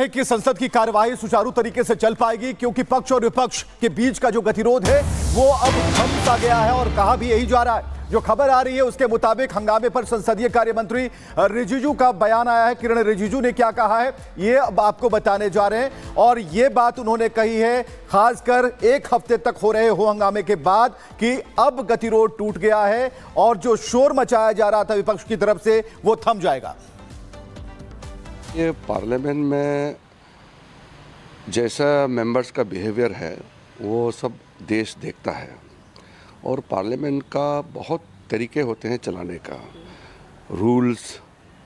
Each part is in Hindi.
हैं कि संसद की कार्यवाही सुचारू तरीके से चल पाएगी, क्योंकि पक्ष और विपक्ष के बीच का जो गतिरोध है वो अब थम सा गया है और कहा भी यही जा रहा है। जो खबर आ रही है उसके मुताबिक हंगामे पर संसदीय कार्य मंत्री रिजिजू का बयान आया है। किरण रिजिजू ने क्या कहा है ये अब आपको बताने जा रहे हैं, और ये बात उन्होंने कही है खासकर एक हफ्ते तक हो रहे हो हंगामे के बाद कि अब गतिरोध टूट गया है और जो शोर मचाया जा रहा था विपक्ष की तरफ से वो थम जाएगा। ये पार्लियामेंट में जैसा मेंबर्स का बिहेवियर है वो सब देश देखता है, और पार्लियामेंट का बहुत तरीके होते हैं चलाने का, रूल्स,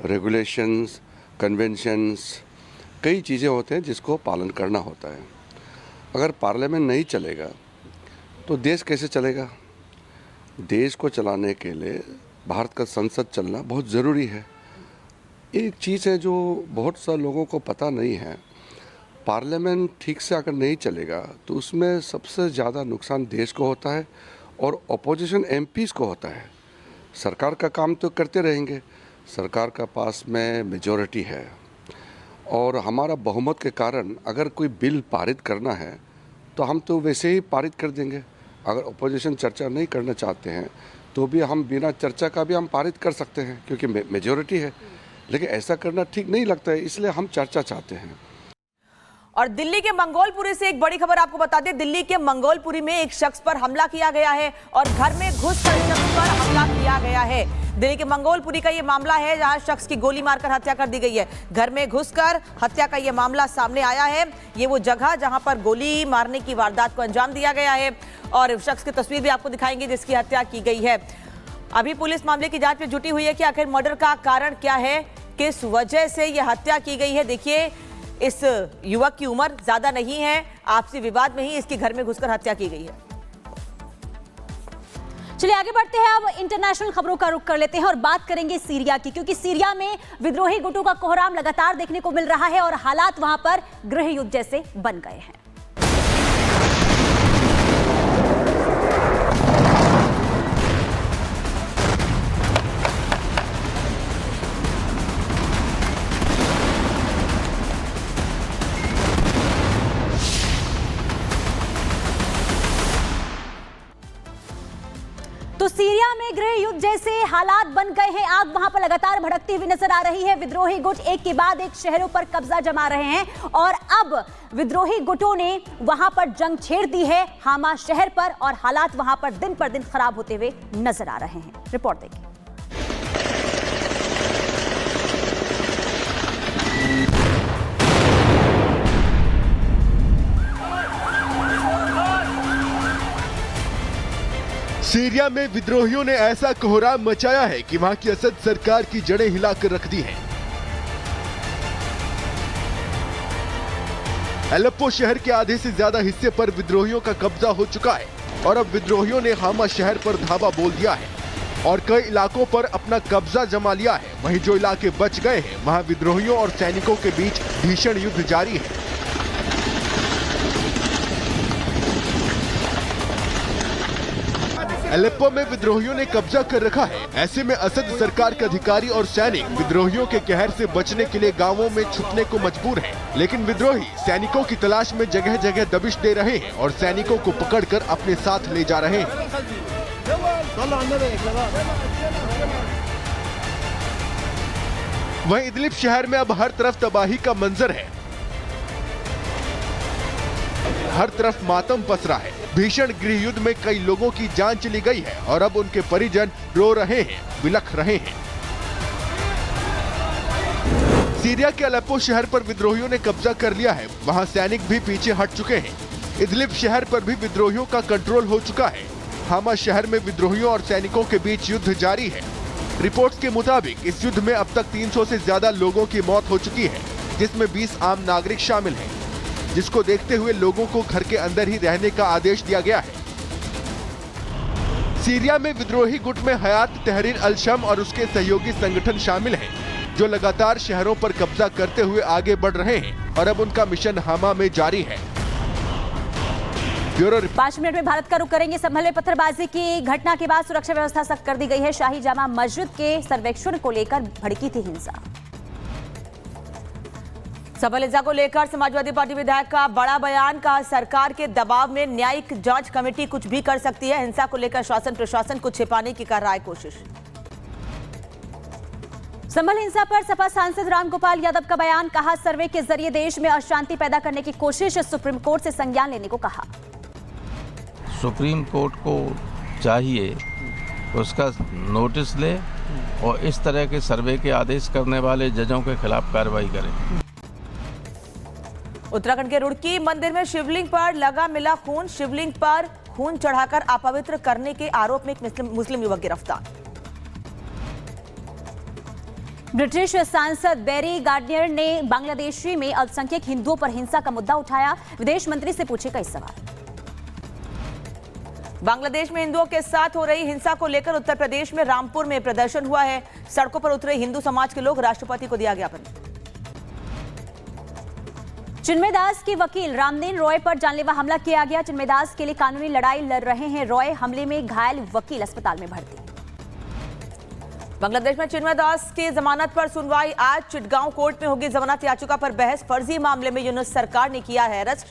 रेगुलेशंस, कन्वेंशंस, कई चीज़ें होते हैं जिसको पालन करना होता है। अगर पार्लियामेंट नहीं चलेगा तो देश कैसे चलेगा? देश को चलाने के लिए भारत का संसद चलना बहुत ज़रूरी है। एक चीज़ है जो बहुत सा लोगों को पता नहीं है, पार्लियामेंट ठीक से अगर नहीं चलेगा तो उसमें सबसे ज़्यादा नुकसान देश को होता है और अपोजिशन एमपीज़ को होता है। सरकार का काम तो करते रहेंगे, सरकार का पास में मेजॉरिटी है और हमारा बहुमत के कारण अगर कोई बिल पारित करना है तो हम तो वैसे ही पारित कर देंगे। अगर अपोजिशन चर्चा नहीं करना चाहते हैं तो भी हम बिना चर्चा का भी हम पारित कर सकते हैं क्योंकि मेजॉरिटी है, लेकिन ऐसा करना ठीक नहीं लगता है, इसलिए हम चर्चा चाहते हैं। और दिल्ली के मंगोलपुरी से एक बड़ी खबर आपको बता दें। दिल्ली के मंगोलपुरी में एक शख्स पर हमला किया गया है और घर में घुसकर शख्स पर हमला किया गया है। दिल्ली के मंगोलपुरी का यह मामला है जहां शख्स की गोली मारकर हत्या कर दी गई है। घर में घुसकर हत्या का यह मामला सामने आया है। ये वो जगह जहां पर गोली मारने की वारदात को अंजाम दिया गया है और शख्स की तस्वीर भी आपको दिखाएंगे जिसकी हत्या की गई है। अभी पुलिस मामले की जांच में जुटी हुई है कि आखिर मर्डर का कारण क्या है, किस वजह से यह हत्या की गई है। देखिए, इस युवक की उम्र ज्यादा नहीं है, आपसी विवाद में ही इसके घर में घुसकर हत्या की गई है। चलिए आगे बढ़ते हैं, अब इंटरनेशनल खबरों का रुख कर लेते हैं और बात करेंगे सीरिया की, क्योंकि सीरिया में विद्रोही गुटों का कोहराम लगातार देखने को मिल रहा है और हालात वहां पर गृह युद्ध जैसे बन गए हैं। तो सीरिया में गृह युद्ध जैसे हालात बन गए हैं। आग वहां पर लगातार भड़कती हुई नजर आ रही है। विद्रोही गुट एक के बाद एक शहरों पर कब्जा जमा रहे हैं और अब विद्रोही गुटों ने वहां पर जंग छेड़ दी है हामा शहर पर, और हालात वहां पर दिन पर दिन खराब होते हुए नजर आ रहे हैं। रिपोर्ट देखिए। सीरिया में विद्रोहियों ने ऐसा कोहराम मचाया है कि वहां की असद सरकार की जड़ें हिलाकर रख दी हैं। एलेप्पो शहर के आधे से ज्यादा हिस्से पर विद्रोहियों का कब्जा हो चुका है और अब विद्रोहियों ने हामा शहर पर धावा बोल दिया है और कई इलाकों पर अपना कब्जा जमा लिया है। वहीं जो इलाके बच गए हैं वहां विद्रोहियों और सैनिकों के बीच भीषण युद्ध जारी है। एलेप्पो में विद्रोहियों ने कब्जा कर रखा है। ऐसे में असद सरकार के अधिकारी और सैनिक विद्रोहियों के कहर से बचने के लिए गांवों में छुपने को मजबूर हैं। लेकिन विद्रोही सैनिकों की तलाश में जगह जगह दबिश दे रहे हैं और सैनिकों को पकड़कर अपने साथ ले जा रहे हैं। वहीं इदलिब शहर में अब हर तरफ तबाही का मंजर है। हर तरफ मातम पसरा है। भीषण गृह युद्ध में कई लोगों की जान चली गई है और अब उनके परिजन रो रहे हैं, बिलख रहे हैं। सीरिया के अलेप्पो शहर पर विद्रोहियों ने कब्जा कर लिया है। वहां सैनिक भी पीछे हट चुके हैं। इदलिब शहर पर भी विद्रोहियों का कंट्रोल हो चुका है। हामा शहर में विद्रोहियों और सैनिकों के बीच युद्ध जारी है। रिपोर्ट्स के मुताबिक इस युद्ध में अब तक 300 से ज्यादा लोगों की मौत हो चुकी है, जिसमें 20 आम नागरिक शामिल हैं, जिसको देखते हुए लोगों को घर के अंदर ही रहने का आदेश दिया गया है। सीरिया में विद्रोही गुट में हयात तहरीर अल शम और उसके सहयोगी संगठन शामिल हैं, जो लगातार शहरों पर कब्जा करते हुए आगे बढ़ रहे हैं और अब उनका मिशन हामा में जारी है। 5 मिनट में भारत का रुख करेंगे। संभल पत्थरबाजी की घटना के बाद सुरक्षा व्यवस्था सख्त कर दी गई है। शाही जामा मस्जिद के सर्वेक्षण को लेकर भड़की थी हिंसा। सबल हिंसा को लेकर समाजवादी पार्टी विधायक का बड़ा बयान। कहा सरकार के दबाव में न्यायिक जांच कमेटी कुछ भी कर सकती है। हिंसा को लेकर शासन प्रशासन को छिपाने की कर रहा है कोशिश। संभल हिंसा पर सपा सांसद रामगोपाल यादव का बयान। कहा सर्वे के जरिए देश में अशांति पैदा करने की कोशिश। सुप्रीम कोर्ट से संज्ञान लेने को कहा। सुप्रीम कोर्ट को चाहिए उसका नोटिस ले और इस तरह के सर्वे के आदेश करने वाले जजों के खिलाफ कार्रवाई करें। उत्तराखंड के रुड़की मंदिर में शिवलिंग पर लगा मिला खून। शिवलिंग पर खून चढ़ाकर अपवित्र करने के आरोप में एक मुस्लिम युवक गिरफ्तार। ब्रिटिश सांसद बेरी गार्डियर ने बांग्लादेशी में अल्पसंख्यक हिंदुओं पर हिंसा का मुद्दा उठाया। विदेश मंत्री से पूछे कई सवाल। बांग्लादेश में हिंदुओं के साथ हो रही हिंसा को लेकर उत्तर प्रदेश में रामपुर में प्रदर्शन हुआ है। सड़कों पर उतरे हिंदू समाज के लोग। राष्ट्रपति को दिया ज्ञापन। चिन्मय दास के वकील रामदेन रॉय पर जानलेवा हमला किया गया। चिन्मय दास के लिए कानूनी लड़ाई लड़ रहे हैं रॉय। हमले में घायल वकील अस्पताल में भर्ती। बांग्लादेश में चिन्मय दास की जमानत पर सुनवाई आज। चिटगांव कोर्ट में होगी जमानत याचिका पर बहस। फर्जी मामले में यूनुस सरकार ने किया है अरेस्ट।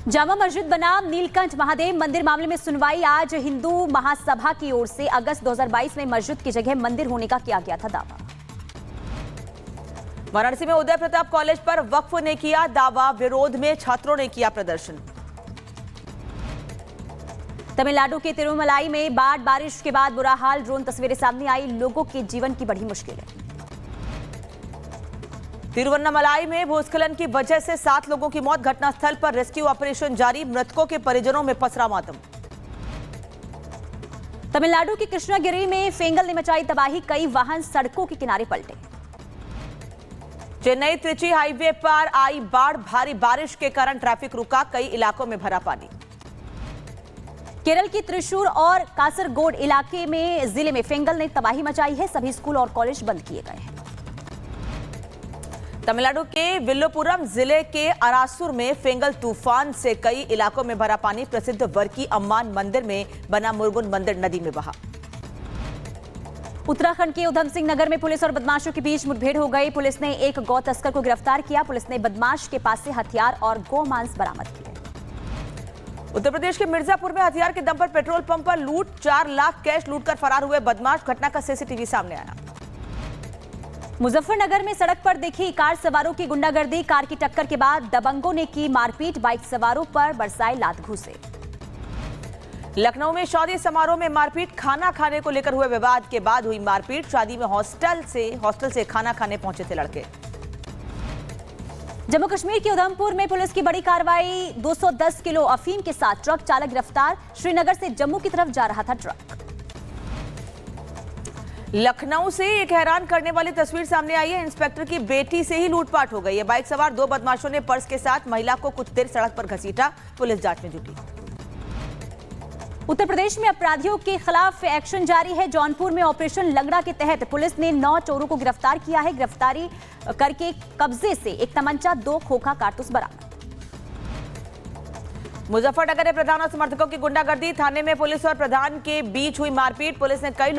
जामा मस्जिद बनाम नीलकंठ महादेव मंदिर मामले में सुनवाई आज। हिंदू महासभा की ओर से अगस्त 2022 में मस्जिद की जगह मंदिर होने का किया गया था दावा। वाराणसी में उदय प्रताप कॉलेज पर वक्फ ने किया दावा। विरोध में छात्रों ने किया प्रदर्शन। तमिलनाडु के तिरुमलाई में बाढ़ बारिश के बाद बुरा हाल। ड्रोन तस्वीरें सामने आई। लोगों के जीवन की बढ़ी मुश्किलें। तिरुवन्नामलाई में भूस्खलन की वजह से 7 लोगों की मौत। घटनास्थल पर रेस्क्यू ऑपरेशन जारी। मृतकों के परिजनों में पसरा मातम। तमिलनाडु की कृष्णागिरी में फेंगल ने मचाई तबाही। कई वाहन सड़कों के किनारे पलटे। चेन्नई त्रिची हाईवे पर आई बाढ़। भारी बारिश के कारण ट्रैफिक रुका। कई इलाकों में भरा पानी। केरल की त्रिशूर और कासरगोड इलाके में जिले में फेंगल ने तबाही मचाई है। सभी स्कूल और कॉलेज बंद किए गए हैं। तमिलनाडु के विल्लुपुरम जिले के अरासुर में फेंगल तूफान से कई इलाकों में भरा पानी। प्रसिद्ध वर्की अम्मान मंदिर में बना मुरुगन मंदिर नदी में बहा। उत्तराखंड के उधम सिंह नगर में पुलिस और बदमाशों के बीच मुठभेड़ हो गई। पुलिस ने एक गौ तस्कर को गिरफ्तार किया। पुलिस ने बदमाश के पास से हथियार और गौ मांस बरामद किए। उत्तर प्रदेश के मिर्जापुर में हथियार के दम पर पेट्रोल पंप पर लूट। 4 लाख कैश लूटकर फरार हुए बदमाश। घटना का सीसीटीवी सामने आया। मुजफ्फरनगर में सड़क पर देखी कार सवारों की गुंडागर्दी। कार की टक्कर के बाद दबंगों ने की मारपीट। बाइक सवारों पर बरसाए लात घूंसे। लखनऊ में शादी समारोह में मारपीट। खाना खाने को लेकर हुए विवाद के बाद हुई मारपीट। शादी में हॉस्टल से खाना खाने पहुंचे थे लड़के। जम्मू कश्मीर के उधमपुर में पुलिस की बड़ी कार्रवाई। 210 किलो अफीम के साथ ट्रक चालक गिरफ्तार। श्रीनगर से जम्मू की तरफ जा रहा था ट्रक। लखनऊ से एक हैरान करने वाली तस्वीर सामने आई है। इंस्पेक्टर की बेटी से ही लूटपाट हो गई है। बाइक सवार 2 बदमाशों ने पर्स के साथ महिला को कुछ देर सड़क पर घसीटा। पुलिस जांच में जुटी। उत्तर प्रदेश में अपराधियों के खिलाफ एक्शन जारी है। जौनपुर में ऑपरेशन लंगड़ा के तहत पुलिस ने 9 चोरों को गिरफ्तार किया है। गिरफ्तारी करके कब्जे से एक तमंचा, 2 खोखा कारतूस बरामद। मुजफ्फरनगर में प्रधान और समर्थकों की गुंडागर्दी। थाने में पुलिस और प्रधान के बीच हुई मारपीट। पुलिस ने कई